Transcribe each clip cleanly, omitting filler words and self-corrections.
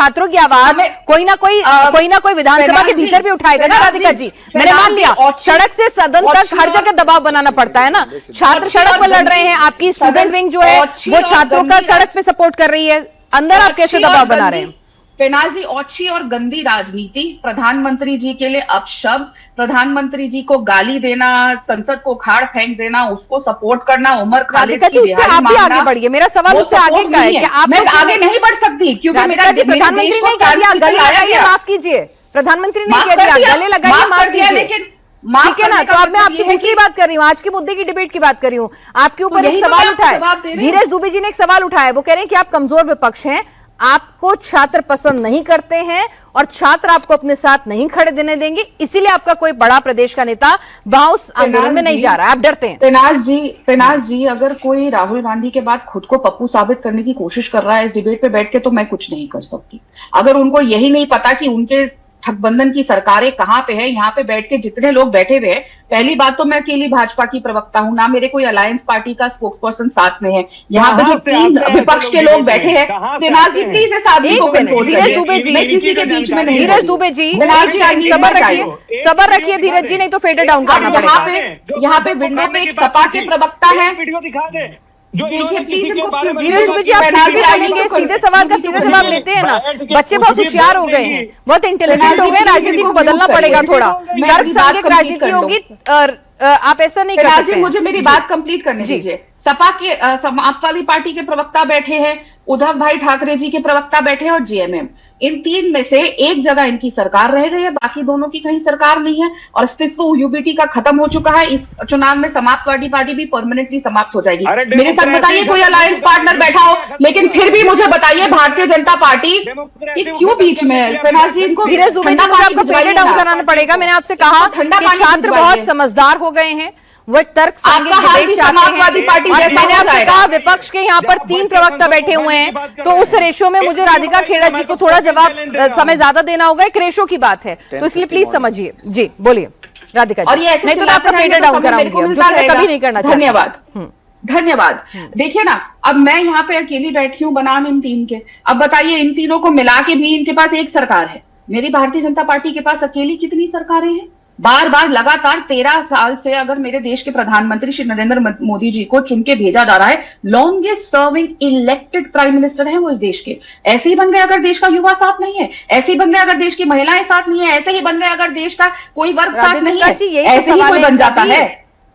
छात्रों की आवाज कोई ना कोई विधानसभा के भीतर भी उठाएगा ना राधिका जी। मैंने मान लिया सड़क से सदन तक हर जगह दबाव बनाना पड़ता है ना। छात्र सड़क पर लड़ रहे हैं, आपकी स्टूडेंट विंग जो है वो छात्रों का सड़क पे सपोर्ट कर रही है, अंदर आप कैसे दबाव बना रहे हैं? पेनाल जी, ओछी और गंदी राजनीति, प्रधानमंत्री जी के लिए अपशब्द, प्रधानमंत्री जी को गाली देना, संसद को खाड़ फेंक देना, उसको सपोर्ट करना, उमर खालिद की उससे आप भी आगे बढ़िए। मेरा सवाल उससे आगे का है कि आप मैं आगे नहीं बढ़ सकती क्योंकि प्रधानमंत्री ने कह दिया गले लगाइए, माफ कीजिए, प्रधानमंत्री ने कह दिया गले लगाइए, माफ कीजिए, लेकिन ठीक है ना। तो अब मैं आपसे दूसरी बात कर रही हूँ, आज के मुद्दे की डिबेट की बात कर रही हूँ। आपके ऊपर एक सवाल उठा है, धीरज दुबे जी ने एक सवाल उठाया, वो कह रहे हैं कि आप कमजोर विपक्ष हैं, आपको छात्र पसंद नहीं करते हैं और छात्र आपको अपने साथ नहीं खड़े देने देंगे, इसीलिए आपका कोई बड़ा प्रदेश का नेता वहां उस आंदोलन में नहीं जा रहा है, आप डरते हैं। पेनाज जी, अगर कोई राहुल गांधी के बाद खुद को पप्पू साबित करने की कोशिश कर रहा है इस डिबेट पे बैठ के, तो मैं कुछ नहीं कर सकती। अगर उनको यही नहीं पता कि उनके ठगबंधन की सरकारें कहां पे है, यहाँ पे बैठ के जितने लोग बैठे हुए हैं, पहली बात तो मैं अकेली भाजपा की प्रवक्ता हूं ना, मेरे कोई अलायंस पार्टी का स्पोक्स पर्सन साथ में है। यहाँ पे जो 3 विपक्ष के लोग बैठे हैं, पेनाल जी प्लीज इस आदमी को कंट्रोल करिए, मैं किसी के बीच में नहीं। धीरज दुबे जी सबर रखिए धीरज जी, नहीं तो फेडर डाउन करना पड़ेगा। यहाँ पे विंडो पे एक सपा के प्रवक्ता है, देखिए प्लीज धीरज दुबे जी, आप बोलेंगे, सीधे सवाल का सीधा जवाब लेते हैं ना। बच्चे बहुत होशियार हो गए हैं, बहुत इंटेलिजेंट हो गए, राजनीति को बदलना पड़ेगा थोड़ा, तर्कसंगत राजनीति होगी, और आप ऐसा नहीं कर सकते। मुझे मेरी बात कंप्लीट करने दीजिए। सपा के समाजवादी पार्टी के प्रवक्ता बैठे हैं, उद्धव भाई ठाकरे जी के प्रवक्ता बैठे हैं और जेएमएम, इन 3 में से एक जगह इनकी सरकार रह गई है, बाकी दोनों की कहीं सरकार नहीं है और अस्तित्व यूबीटी का खत्म हो चुका है। इस चुनाव में समाजवादी पार्टी भी परमानेंटली समाप्त हो जाएगी। मेरे साथ बताइए कोई अलायंस पार्टनर बैठा हो, लेकिन फिर भी मुझे बताइए भारतीय जनता पार्टी क्यों बीच में है? पेनाल जी, इनको धीरज दुबे जी को आपको फेडर डाउन कराना पड़ेगा। मैंने आपसे कहा कि छात्र बहुत समझदार हो गए हैं, वो एक तर्क संगत डिबेट चाहते हैं, और मैंने आपसे कहा विपक्ष के यहाँ पर 3 प्रवक्ता बैठे हुए हैं, तो उस रेशो में मुझे राधिका खेड़ा जी को थोड़ा जवाब समय ज्यादा देना होगा, एक रेशो की बात है, तो इसलिए प्लीज समझिए। जी बोलिए राधिका जी, नहीं तो आपका फेडर डाउन कराऊंगी, जो मैं कभी नहीं करना चाहती। धन्यवाद। देखिए ना, अब मैं यहाँ पे अकेली बैठी हूँ बनाम इन 3 के। अब बताइए, इन तीनों को मिला के भी इनके पास एक सरकार है, मेरी भारतीय जनता पार्टी के पास अकेली कितनी सरकारें हैं? बार बार लगातार 13 साल से अगर मेरे देश के प्रधानमंत्री श्री नरेंद्र मोदी जी को चुन के भेजा जा रहा है, longest serving elected prime minister है वो इस देश के। ऐसे ही बन गए अगर देश का युवा साथ नहीं है, ऐसे ही बन गए अगर देश की महिलाएं साथ नहीं है, ऐसे ही बन गए अगर देश का कोई वर्ग साथ नहीं है, ऐसे ही कोई बन जाता है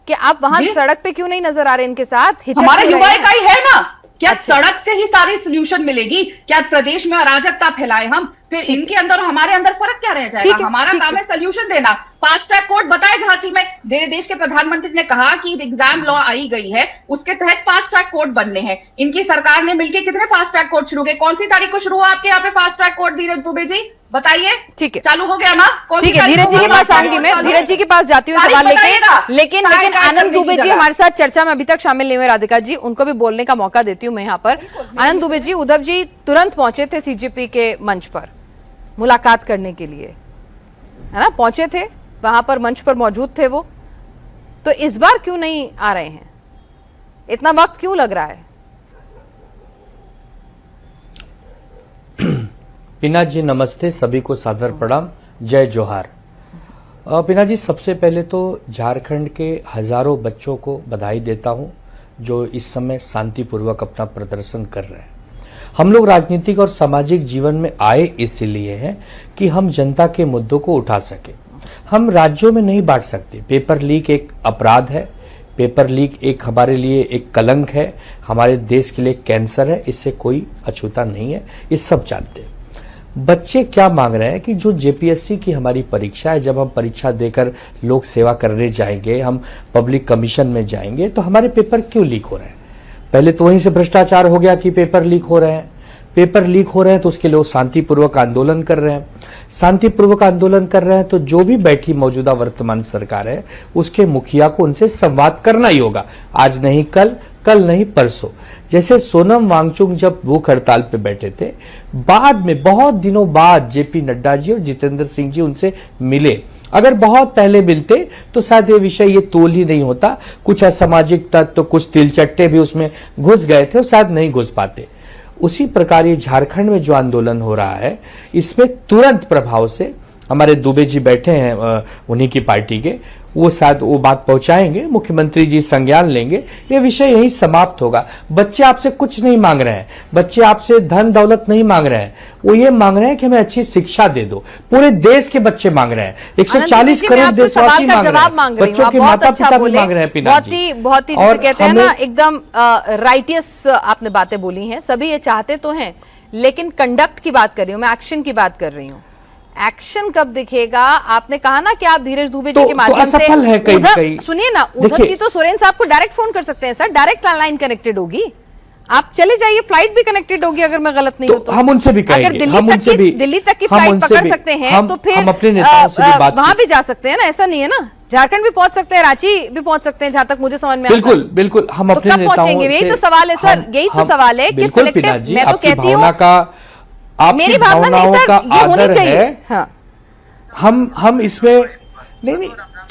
कि आप वहां सड़क पे क्यों नहीं नजर आ रहे इनके साथ? हमारा युवा इकाई है ना, क्या सड़क से ही सारी सोल्यूशन मिलेगी? क्या प्रदेश में अराजकता फैलाए हम, फिर इनके अंदर और हमारे अंदर फर्क क्या रह जाएगा? हमारा काम है सोल्यूशन देना। फास्ट ट्रैक कोर्ट बताए झांसी में मेरे देश के प्रधानमंत्री ने कहा कि एग्जाम लॉ आई गई है, उसके तहत फास्ट ट्रैक कोर्ट बनने हैं। इनकी सरकार ने मिलकर कितने फास्ट ट्रैक कोर्ट शुरू किए? कौन सी तारीख को शुरू हुआ आपके यहाँ पे फास्ट ट्रैक कोर्ट? धीरज दुबे जी बताइए। ठीक है, चालू हो गया ना? ठीक है, धीरज जी के पास आऊंगी मैं, धीरज जी के पास जाती हूँ सवाल लेके, लेकिन आनंद दुबे जी हमारे साथ चर्चा में अभी तक शामिल नहीं हुए। राधिका जी, उनको भी बोलने का मौका देती हूँ मैं यहाँ पर। आनंद दुबे जी, उद्धव जी तुरंत पहुंचे थे सीजेपी के मंच पर मुलाकात करने के लिए, है ना, पहुंचे थे वहां पर, मंच पर मौजूद थे वो, तो इस बार क्यों नहीं आ रहे हैं? इतना वक्त क्यों लग रहा है? पिनाक जी नमस्ते, सभी को सादर प्रणाम, जय जोहार। पिनाक जी, सबसे पहले तो झारखंड के हजारों बच्चों को बधाई देता हूं जो इस समय शांतिपूर्वक अपना प्रदर्शन कर रहे हैं। हम लोग राजनीतिक और सामाजिक जीवन में आए इसलिए हैं कि हम जनता के मुद्दों को उठा सके। हम राज्यों में नहीं बांट सकते। पेपर लीक एक अपराध है, पेपर लीक एक हमारे लिए एक कलंक है, हमारे देश के लिए कैंसर है, इससे कोई अछूता नहीं है, ये सब जानते हैं। बच्चे क्या मांग रहे हैं कि जो जेपीएससी की हमारी परीक्षा है, जब हम परीक्षा देकर लोक सेवा करने जाएंगे, हम पब्लिक कमीशन में जाएंगे, तो हमारे पेपर क्यों लीक हो रहे हैं? पहले तो वहीं से भ्रष्टाचार हो गया कि पेपर लीक हो रहे हैं। पेपर लीक हो रहे हैं तो उसके लिए शांतिपूर्वक आंदोलन कर रहे हैं। शांतिपूर्वक आंदोलन कर रहे हैं तो जो भी बैठी मौजूदा वर्तमान सरकार है उसके मुखिया को उनसे संवाद करना ही होगा, आज नहीं कल, कल नहीं परसों। जैसे सोनम वांगचुक जब भूख हड़ताल पे बैठे थे, बाद में बहुत दिनों बाद जेपी नड्डा जी और जितेंद्र सिंह जी उनसे मिले। अगर बहुत पहले मिलते तो शायद ये विषय ये तोल ही नहीं होता। कुछ असामाजिक तत्व, कुछ तिलचट्टे भी उसमें घुस गए थे और शायद नहीं घुस पाते। उसी प्रकार ये झारखंड में जो आंदोलन हो रहा है, इसमें तुरंत प्रभाव से हमारे दुबे जी बैठे हैं उन्हीं की पार्टी के, वो शायद वो बात पहुंचाएंगे, मुख्यमंत्री जी संज्ञान लेंगे, ये विषय यही समाप्त होगा। बच्चे आपसे कुछ नहीं मांग रहे हैं, बच्चे आपसे धन दौलत नहीं मांग रहे हैं, वो ये मांग रहे हैं कि हमें अच्छी शिक्षा दे दो। पूरे देश के बच्चे मांग रहे हैं, 140 करोड़ देशवासी मांग रहे हैं, बच्चों के माता पिता भी मांग रहे हैं। पिनाजी बहुत ही जिसे कहते हैं ना एकदम राइटियस आपने बातें बोली हैं। सभी ये चाहते तो हैं, लेकिन कंडक्ट की बात कर रही हूँ मैं, एक्शन की बात कर रही हूँ। एक्शन कब दिखेगा? आपने कहा ना कि आप धीरज दुबे जी के माध्यम से सुनिए ना, उधर की तो सोरेन साहब को डायरेक्ट फोन कर सकते हैं सर, डायरेक्ट लाइन कनेक्टेड होगी, आप चले जाइए, फ्लाइट भी कनेक्टेड होगी अगर मैं गलत नहीं हूं तो। हम उनसे भी कहेंगे, अगर दिल्ली तक की फ्लाइट पकड़ सकते हैं तो फिर वहां भी जा सकते हैं ना, ऐसा नहीं है ना, झारखंड भी पहुंच सकते हैं, रांची भी पहुंच सकते हैं, जहां तक मुझे समझ में आता है। बिल्कुल हम अपने नेताओं पहुंचेंगे, यही तो सवाल है सर, यही तो सवाल है कि सिलेक्टिव, मैं तो कहती हूँ मेरी भावना नहीं सर, ये होनी चाहिए। हाँ, हम इसमें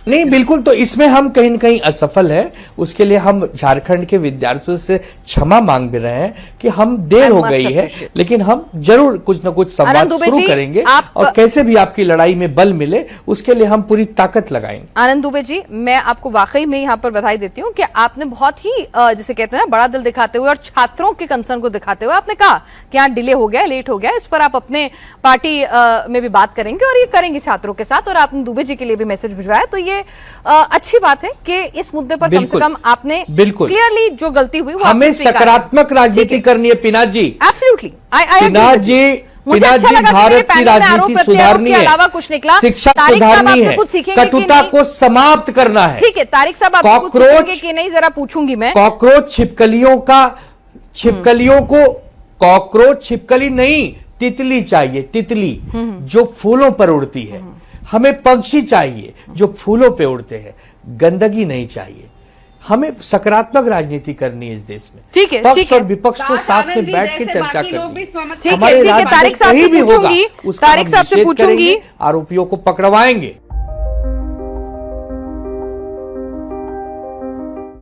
नहीं बिल्कुल, तो इसमें हम कहीं न कहीं असफल है। उसके लिए हम झारखंड के विद्यार्थियों से क्षमा मांग भी रहे हैं कि हम देर हो गई है, लेकिन हम जरूर कुछ न कुछ संवाद शुरू करेंगे और कैसे भी आपकी लड़ाई में बल मिले उसके लिए हम पूरी ताकत लगाएंगे। आनंद दुबे जी, मैं आपको वाकई में यहाँ पर बधाई देती हूँ कि आपने बहुत ही जिसे कहते हैं ना बड़ा दिल दिखाते हुए और छात्रों के कंसर्न को दिखाते हुए आपने कहा कि यहाँ डिले हो गया, लेट हो गया, इस पर आप अपने पार्टी में भी बात करेंगे और ये करेंगे छात्रों के साथ, और आपने दुबे जी के लिए भी मैसेज भिजवाया, तो ये अच्छी बात है कि इस मुद्दे पर कम से कम आपने क्लियरली जो गलती हुई वो हमें सकारात्मक राजनीति करनी है। पिनाज जी, एब्सोल्युटली, पिनाज जी, भारत की राजनीति सुधारनी है, कुछ निकला, शिक्षा सुधारनी है, कटुता को समाप्त करना है। ठीक है तारिक साहब, आप कॉकरोच कि नहीं जरा पूछूंगी मैं। कॉकरोच छिपकलियों को कॉकरोच छिपकली नहीं, तितली चाहिए, तितली जो फूलों पर उड़ती है। हमें पक्षी चाहिए जो फूलों पे उड़ते हैं, गंदगी नहीं चाहिए। हमें सकारात्मक राजनीति करनी है इस देश में। ठीक है, पक्ष और विपक्ष को साथ में बैठ के चर्चा करनी। ठीक है, तारिक साहब से पूछूंगी, आरोपियों को पकड़वाएंगे।